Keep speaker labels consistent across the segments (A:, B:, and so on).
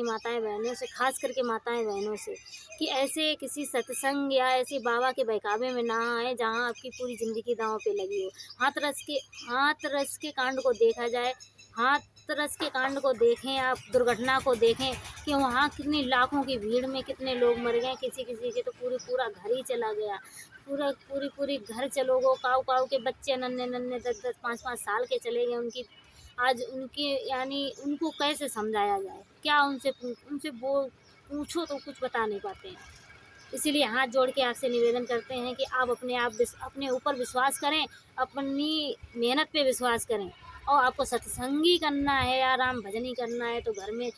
A: अपनी माताएं बहनों से, खास करके माताएं बहनों से, कि ऐसे किसी सत्संग या ऐसे बाबा के बहकावे में ना आए जहाँ आपकी पूरी ज़िंदगी दांव पे लगी हो। हाथ रस के कांड को देखा जाए, हाथरस के कांड को देखें, आप दुर्घटना को देखें कि वहाँ कितनी लाखों की भीड़ में कितने लोग मर गए, किसी-किसी के तो पूरा घर ही चला गया। पूरी घर चलो गो, काऊ-काऊ के बच्चे नन्हे-नन्हे 10-10, 5-5 साल के चले गए। उनकी यानी उनको कैसे समझाया जाए? क्या उनसे वो पूछो तो कुछ बता नहीं पाते हैं। इसीलिए हाथ जोड़ के आपसे निवेदन करते हैं कि आप अपने ऊपर विश्वास करें, अपनी मेहनत पे विश्वास करें, और आपको सत्संगी करना है या राम भजन ही करना है तो घर में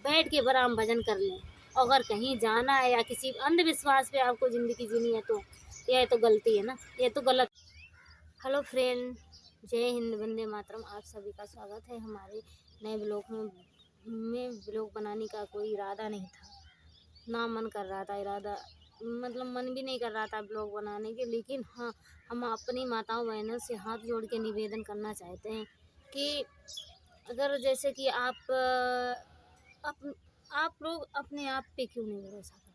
A: बैठ के राम भजन कर लें। और अगर कहीं जाना है या किसी अंधविश्वास पे आपको ज़िंदगी जीनी है तो यह तो गलती है ना, ये तो गलत। हेलो फ्रेंड, जय हिंद, वंदे मातरम। आप सभी का स्वागत है हमारे नए ब्लॉग में ब्लॉग बनाने का कोई इरादा नहीं था, ना मन कर रहा था, इरादा मतलब मन भी नहीं कर रहा था ब्लॉग बनाने के। लेकिन हाँ, हम अपनी माताओं बहनों से हाथ जोड़ के निवेदन करना चाहते हैं कि अगर जैसे कि आप लोग अपने आप पे क्यों नहीं भरोसा करते?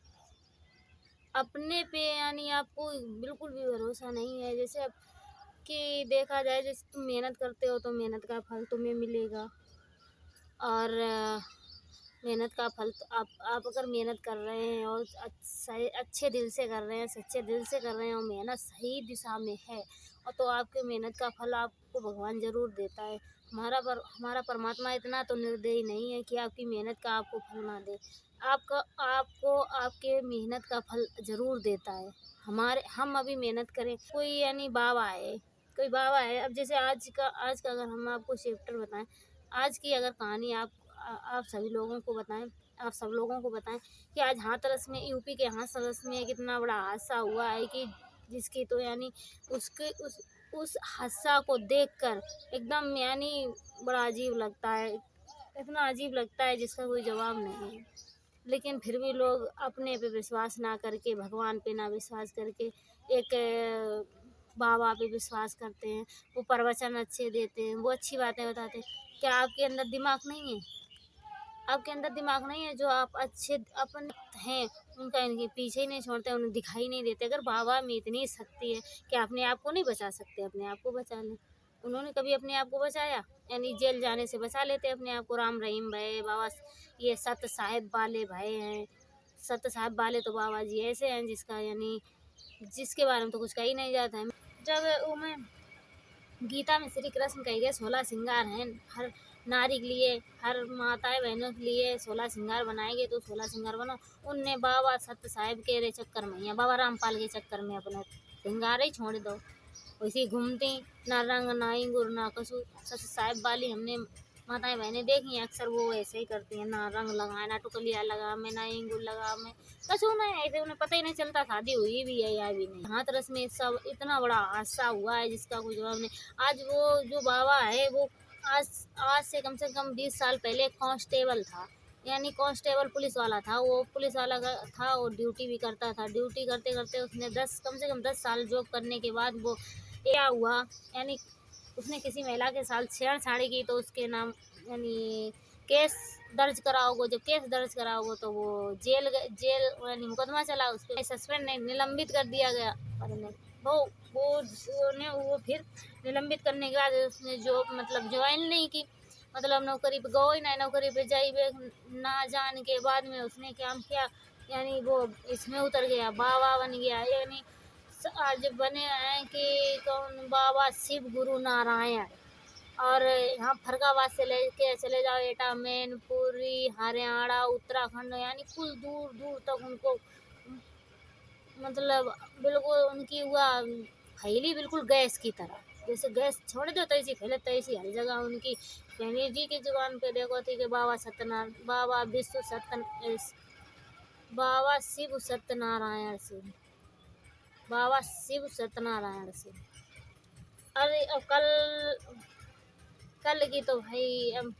A: अपने पे यानी आपको बिल्कुल भी भरोसा नहीं है। जैसे अब कि देखा जाए, जैसे तुम मेहनत करते हो तो मेहनत का फल तुम्हें मिलेगा। और मेहनत का फल तो आप अगर मेहनत कर रहे हैं और अच्छे दिल से कर रहे हैं, सच्चे दिल से कर रहे हैं और मेहनत सही दिशा में है, और तो आपके मेहनत का फल आपको भगवान ज़रूर देता है। हमारा परमात्मा इतना तो निर्दयी नहीं है कि आपकी मेहनत का आपको फल ना दे। आपको आपके मेहनत का फल ज़रूर देता है। हम अभी मेहनत करें, कोई बाबा है। अब जैसे आज का अगर हम आपको चैप्टर बताएं, आज की अगर कहानी आप सभी लोगों को बताएं, आप सब लोगों को बताएं कि आज हाथरस में, यूपी के हाथरस में कितना बड़ा हादसा हुआ है कि जिसकी तो यानी उसके उस हादसा को देखकर एकदम यानी बड़ा अजीब लगता है, इतना अजीब लगता है जिसका कोई जवाब नहीं है। लेकिन फिर भी लोग अपने पे विश्वास ना करके, भगवान पे ना विश्वास करके, एक बाबा पे विश्वास करते हैं। वो प्रवचन अच्छे देते हैं, वो अच्छी बातें बताते हैं। क्या आपके अंदर दिमाग नहीं है? आपके अंदर दिमाग नहीं है? जो आप अच्छे अपन हैं उनका इनके पीछे ही नहीं छोड़ते, उन्हें दिखाई नहीं देते। अगर बाबा में इतनी शक्ति है कि अपने आप को नहीं बचा सकते, अपने आप को बचा लें। उन्होंने कभी अपने आप को बचाया? यानी जेल जाने से बचा लेते अपने आप को। राम रहीम भये बाबा, ये सत्य साहिब वाले भये हैं। सत्य साहिब वाले तो बाबा जी ऐसे हैं जिसके बारे में तो कुछ कही नहीं जाता है। जब वो मैं गीता में श्री कृष्ण कह गए 16 श्रृंगार हैं हर नारी के लिए, हर माताएं बहनों के लिए 16 श्रृंगार बनाएंगे तो 16 श्रृंगार बनो। उनने बाबा सत्य साहिब के चक्कर में या बाबा रामपाल के चक्कर में अपने श्रृंगार ही छोड़ दो। वैसे घूमती, ना रंग ना इंगुर ना कसूर। सत्य साहिब वाली हमने माताएं बहनें देखी हैं, अक्सर वो ऐसे ही करती हैं, ना रंग लगाए, ना टुकलिया लगा में, ना इंगुर लगा में, कसूर नहीं। ऐसे उन्हें पता ही नहीं चलता शादी हुई भी है या भी नहीं। हाथरस में सब इतना बड़ा हादसा हुआ है जिसका कोई जवाब नहीं। आज वो जो बाबा है वो आज आज से कम 20 साल पहले कांस्टेबल था, यानी कांस्टेबल पुलिस वाला था। वो पुलिस वाला था और ड्यूटी भी करता था। ड्यूटी करते करते उसने कम से कम 10 साल जॉब करने के बाद वो क्या हुआ, यानी उसने किसी महिला के साथ छेड़छाड़ी की तो उसके नाम यानी केस दर्ज कराओगे। जब केस दर्ज कराओगे तो वो जेल यानी मुकदमा चला, उसको सस्पेंड नहीं, निलंबित कर दिया गया। और वो फिर निलंबित करने के बाद उसने जो मतलब ज्वाइन नहीं की, मतलब नौकरी पे गई नहीं, नौकरी पे जाइए ना जाने के बाद में उसने काम किया, यानी वो इसमें उतर गया, बाबा बन गया। यानी आज बने हैं कि कौन, बाबा शिव गुरु नारायण। और यहाँ फरगाबाद से लेके चले जाओ एटा, मैनपुरी, हरियाणा, उत्तराखंड, यानी कुछ दूर दूर तक उनको मतलब बिल्कुल उनकी हुआ फैली बिल्कुल गैस की तरह। जैसे गैस छोड़ दो तो ऐसी फैले, तो ऐसी हर जगह उनकी कहनी जी की जुबान पे देखो थी कि बाबा शिव सत्यनारायण सिंह, बाबा शिव सत्यनारायण सिंह। अरे अब कल की तो भाई अब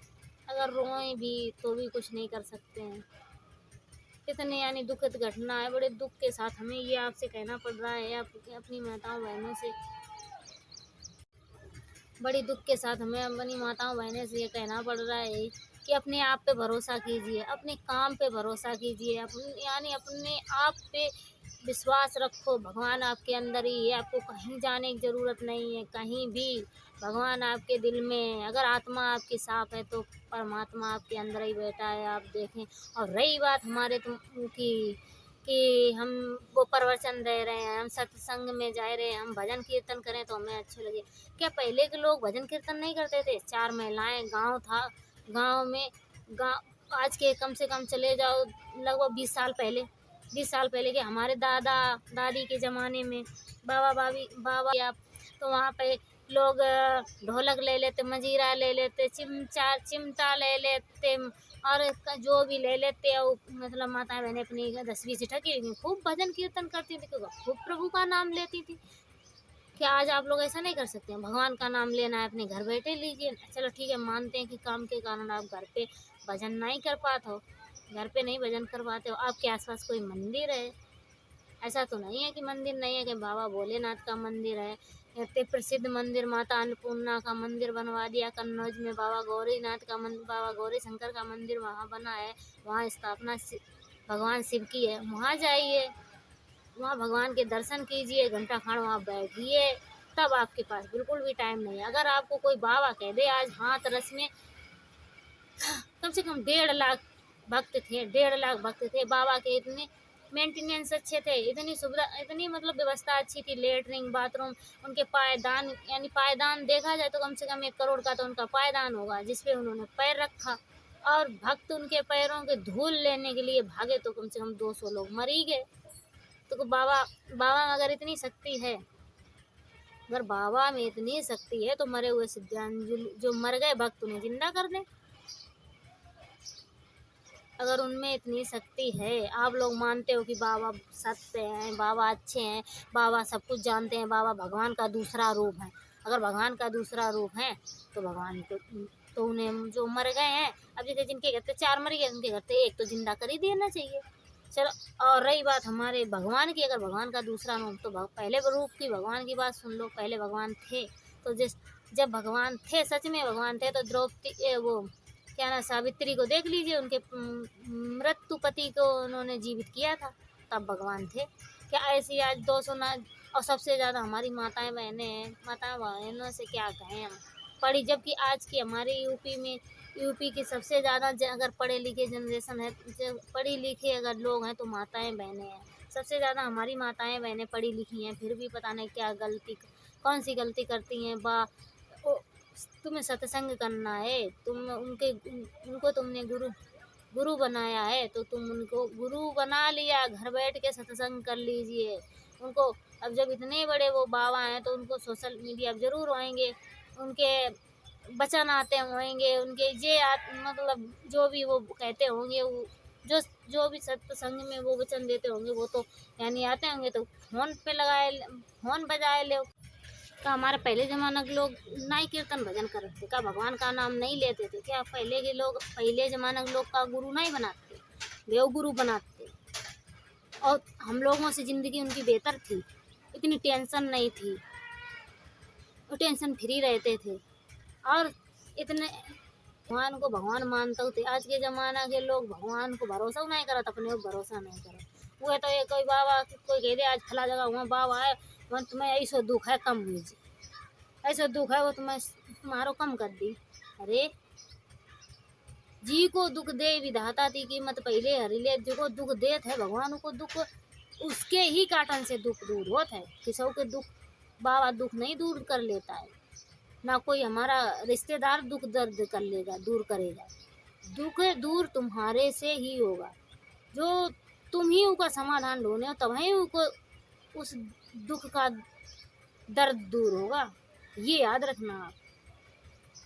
A: अगर रोएं भी तो भी कुछ नहीं कर सकते हैं। इतनी यानी दुखद घटना है, बड़े दुख के साथ हमें ये आपसे कहना पड़ रहा है, अपनी माताओं बहनों से बड़ी दुख के साथ हमें अपनी माताओं बहनों से ये कहना पड़ रहा है कि अपने आप पे भरोसा कीजिए, अपने काम पे भरोसा कीजिए, यानी अपने आप पे विश्वास रखो। भगवान आपके अंदर ही है, आपको कहीं जाने की ज़रूरत नहीं है, कहीं भी। भगवान आपके दिल में है। अगर आत्मा आपकी साफ है तो परमात्मा आपके अंदर ही बैठा है, आप देखें। और रही बात हमारे तुम की कि हम वो प्रवचन दे रहे हैं, हम सत्संग में जा रहे हैं, हम भजन कीर्तन करें तो हमें अच्छे लगे। क्या पहले के लोग भजन कीर्तन नहीं करते थे? 4 महिलाएं, गांव था, गांव में गांव आज के कम से कम चले जाओ लगभग 20 साल पहले, 20 साल पहले के हमारे दादा दादी के ज़माने में, बाबा या तो वहाँ पे लोग ढोलक ले लेते, मंजीरा ले लेते, चिमटा ले लेते, और जो भी ले लेते और मतलब माताएं बहनें अपनी 10-20 ठकी लेकिन खूब भजन कीर्तन करती थी, खूब प्रभु का नाम लेती थी। क्या आज आप लोग ऐसा नहीं कर सकते हैं? भगवान का नाम लेना है, अपने घर बैठे लीजिए। चलो ठीक है, मानते हैं कि काम के कारण आप घर पे भजन नहीं कर पाते हो, घर पे नहीं भजन कर पाते हो, आपके आसपास कोई मंदिर है। ऐसा तो नहीं है कि मंदिर नहीं है, कि बाबा भोलेनाथ का मंदिर है, इतने प्रसिद्ध मंदिर माता अन्नपूर्णा का मंदिर बनवा दिया कन्नौज में, बाबा गौरीनाथ का मंदिर, बाबा गौरी शंकर का मंदिर वहाँ बना है, वहाँ स्थापना भगवान शिव की है। वहाँ जाइए, वहाँ भगवान के दर्शन कीजिए, घंटा खान वहाँ बैठिए। तब आपके पास बिल्कुल भी टाइम नहीं है। अगर आपको कोई बाबा कह दे आज हाथ रस में कम से कम 1.5 लाख भक्त थे, 1.5 लाख भक्त थे बाबा के, इतने मेंटेनेंस अच्छे थे, इतनी सुविधा, इतनी मतलब व्यवस्था अच्छी थी, लेटरिन बाथरूम, उनके पायदान, यानी पायदान देखा जाए तो कम से कम 1 करोड़ का तो उनका पायदान होगा जिसपे उन्होंने पैर रखा, और भक्त उनके पैरों के धूल लेने के लिए भागे तो कम से कम 200 लोग मर ही गए। तो बाबा बाबा में अगर इतनी शक्ति है, अगर बाबा में इतनी शक्ति है तो मरे हुए सिद्धांजलि जो मर गए भक्त उन्हें जिंदा कर दें। अगर उनमें इतनी शक्ति है, आप लोग मानते हो कि बाबा सत्य हैं, बाबा अच्छे हैं, बाबा सब कुछ जानते हैं, बाबा भगवान का दूसरा रूप है। अगर भगवान का दूसरा रूप है तो भगवान तो उन्हें जो मर गए हैं, अब जैसे जिनके घर पे 4 मर गए, उनके घर पे 1 तो जिंदा कर ही देना चाहिए। चलो, और रही बात हमारे भगवान की, अगर भगवान का दूसरा रूप तो पहले रूप की भगवान की बात सुन लो। पहले भगवान थे तो जब भगवान थे, सच में भगवान थे, तो द्रौपदी वो क्या ना सावित्री को देख लीजिए, उनके मृत्यु पति को उन्होंने जीवित किया था, तब भगवान थे। क्या ऐसी आज 200 ना, और सबसे ज़्यादा हमारी माताएं बहनें हैं, माताएं बहनों से क्या कहें हम, पढ़ी, जबकि आज की हमारे यूपी की सबसे ज़्यादा अगर पढ़े लिखे जनरेशन है, पढ़ी लिखी अगर लोग हैं तो माताएं बहनें हैं। सबसे ज़्यादा हमारी माताएं बहनें पढ़ी लिखी हैं, फिर भी पता नहीं क्या गलती, कौन सी गलती करती हैं। तुम्हें सत्संग करना है, उनको तुमने गुरु बनाया है तो तुम उनको गुरु बना लिया, घर बैठ के सत्संग कर लीजिए उनको। अब जब इतने बड़े वो बाबा हैं तो उनको सोशल मीडिया अब जरूर होंगे, उनके वचन आते होंगे, उनके मतलब जो भी वो कहते होंगे, वो जो भी सत्संग में वो वचन देते होंगे वो तो यानी आते होंगे, तो फोन बजाए ले। का हमारे पहले ज़माना के लोग नहीं कीर्तन भजन करते थे? क्या भगवान का नाम नहीं लेते थे? क्या पहले के लोग पहले ज़माना के लोग का गुरु नहीं बनाते, देव गुरु बनाते? और हम लोगों से ज़िंदगी उनकी बेहतर थी, इतनी टेंशन नहीं थी, वो टेंशन फ्री रहते थे, और इतने भगवान को भगवान मानते थे। आज के ज़माना के लोग भगवान को भरोसा नहीं करत, अपने को भरोसा नहीं करत। वो तो ये कोई बाबा कोई कह दे आज फला जगह वहाँ बाबा है, वहाँ तुम्हें ऐसा दुख है कम लीजिए, ऐसा दुख है वो तुम्हारो कम कर दी। अरे जी को दुख दे विधाता की कीमत पहले हरी ले, जो दुख देत है भगवान को दुख उसके ही काटन से दुख दूर होता है, किसी के दुख बाबा दुख नहीं दूर कर लेता है, ना कोई हमारा रिश्तेदार दुख दर्द कर लेगा, दूर करेगा। दुख दूर तुम्हारे से ही होगा, जो तुम ही उनका समाधान ढूंढे हो तब ही उनको उस दुख का दर्द दूर होगा, ये याद रखना आप।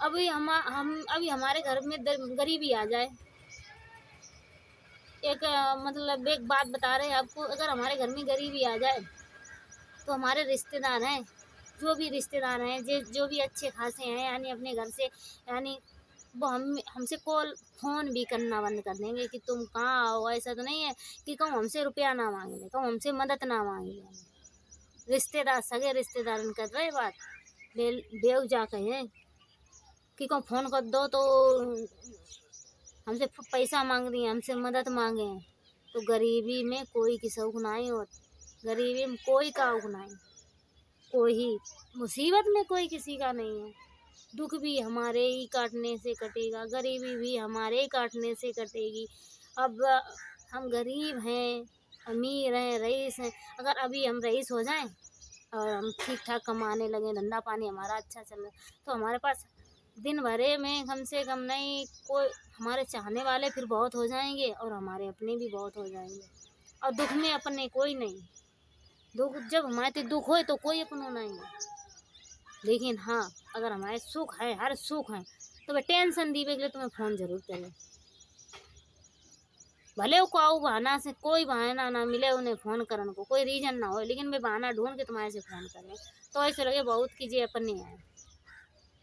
A: अभी हमारे घर में गरीबी आ जाए, मतलब एक बात बता रहे हैं आपको, अगर हमारे घर में गरीबी आ जाए तो हमारे रिश्तेदार हैं, जो भी रिश्तेदार हैं, जो भी अच्छे खासे हैं, यानी अपने घर से, यानी वो हमसे फ़ोन भी करना बंद कर देंगे कि तुम कहाँ हो। ऐसा तो नहीं है कि कहूँ हमसे रुपया ना मांग ले, कहूँ हमसे मदद ना मांग ले। रिश्तेदार, सगे रिश्तेदार कर रहे बात, बेव जा कहें कि कहूँ फ़ोन कर दो तो हमसे पैसा मांग रही हैं, हमसे मदद मांगे हैं। तो गरीबी में कोई किसी को नहीं होत, गरीबी में कोई काऊ को नहीं, कोई मुसीबत में कोई किसी का नहीं है। दुख भी हमारे ही काटने से कटेगा, गरीबी भी हमारे ही काटने से कटेगी। अब हम गरीब हैं, अमीर हैं, रईस हैं, अगर अभी हम रईस हो जाएं और हम ठीक ठाक कमाने लगे, धंधा पानी हमारा अच्छा चल रहा है, तो हमारे पास दिन भरे में कम से कम नहीं कोई हमारे चाहने वाले फिर बहुत हो जाएंगे और हमारे अपने भी बहुत हो जाएंगे। और दुख में अपने कोई नहीं, दुख जब हमारे दुख होए तो कोई अपनों नहीं है। लेकिन हाँ, अगर हमारे सुख है, हर सुख है, तो वह टेंशन दीवे के लिए तुम्हें फ़ोन जरूर करें। भले को आओ बहाना से, कोई बहाना ना मिले उन्हें फ़ोन करने को, कोई रीज़न ना हो, लेकिन वे बहाना ढूंढ के तुम्हारे से फ़ोन करें तो ऐसे लगे बहुत कि जे अपन नहीं आए,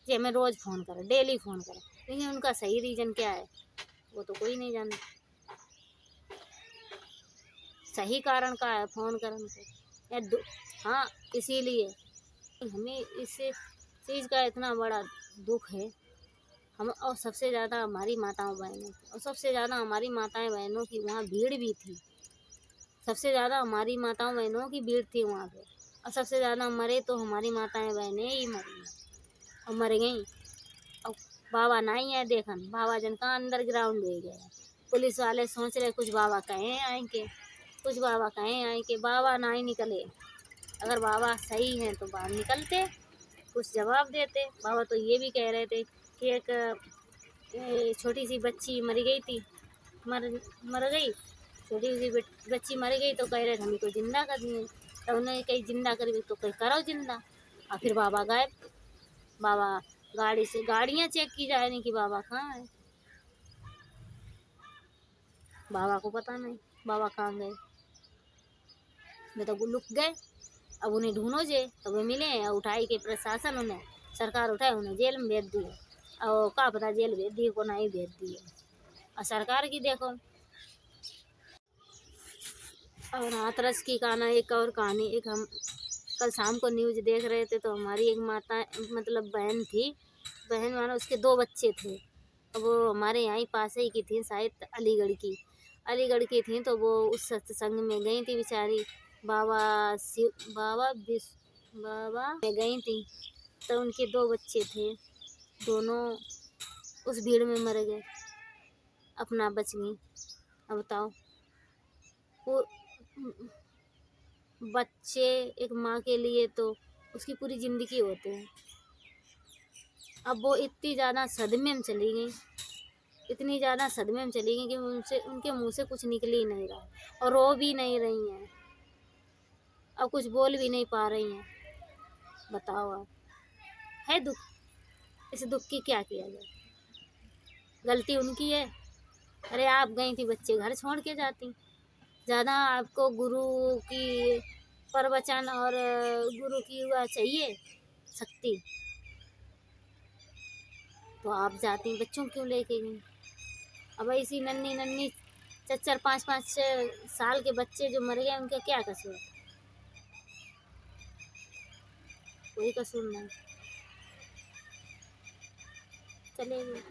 A: जे हमें रोज़ फ़ोन करें, डेली फ़ोन करें। लेकिन उनका सही रीज़न क्या है वो तो कोई नहीं जानता, सही कारण का है फ़ोन करने को या हाँ, इसीलिए हमें इस चीज़ का इतना बड़ा दुख है। हम और सबसे ज़्यादा हमारी माताओं बहनों की, और सबसे ज़्यादा हमारी माताएं बहनों की वहाँ भीड़ भी थी, सबसे ज़्यादा हमारी माताओं बहनों की भीड़ थी वहाँ पे। और सबसे ज़्यादा मरे तो हमारी माताएं बहनें ही मरी और मर गई। और बाबा नहीं है देखन, बाबा जन का अंडरग्राउंड ले गए। पुलिस वाले सोच रहे कुछ बाबा कहें आए के, कुछ बाबा कहें आए के, बाबा नहीं निकले। अगर बाबा सही हैं तो बाहर निकलते, कुछ जवाब देते। बाबा तो ये भी कह रहे थे कि एक छोटी सी बच्ची मर गई थी, मर गई, छोटी सी बच्ची मर गई तो कह रहे थे हम तो जिंदा कर दिए। तो उन्हें कहीं जिंदा कर तो कहीं करो जिंदा। और फिर बाबा गायब, बाबा गाड़ी से गाड़ियाँ चेक की जा रही कि बाबा कहाँ है, बाबा को पता नहीं बाबा कहाँ गए। वे तो लुक गए, अब उन्हें ढूंढो जे तो वे मिले और उठाई के प्रशासन उन्हें सरकार उठाए उन्हें जेल में भेज दिए। और का पता जेल भेज दिए को नहीं भेज दिए। और सरकार की देखो। और हाथरस की कहानी, एक और कहानी, एक हम कल शाम को न्यूज़ देख रहे थे तो हमारी एक माता मतलब बहन थी, बहन मानो उसके 2 बच्चे थे। वो हमारे यहाँ ही पास ही की थी, शायद अलीगढ़ की थी। तो वो उस सत्संग में गई थी बेचारी, बाबा शिव बाबा में गई थी। तो उनके 2 बच्चे थे, दोनों उस भीड़ में मर गए, अपना बच गई। अब बताओ, वो बच्चे एक माँ के लिए तो उसकी पूरी ज़िंदगी होते हैं। अब वो इतनी ज़्यादा सदमे में चली गई, इतनी ज़्यादा सदमे में चली गई कि उनसे उनके मुंह से कुछ निकल ही नहीं रहा और रो भी नहीं रही हैं, अब कुछ बोल भी नहीं पा रही हैं। बताओ आप, है दुख, इस दुख की क्या किया जाए, गलती उनकी है। अरे आप गई थी, बच्चे घर छोड़ के जाती। ज़्यादा आपको गुरु की प्रवचन और गुरु की वह चाहिए शक्ति तो आप जाती, बच्चों क्यों लेके गई। अब ऐसी नन्ही नन्ही 4-4, 5-5 साल के बच्चे जो मर गए उनका क्या कसूर, कोई कसूर नहीं। चलेगी।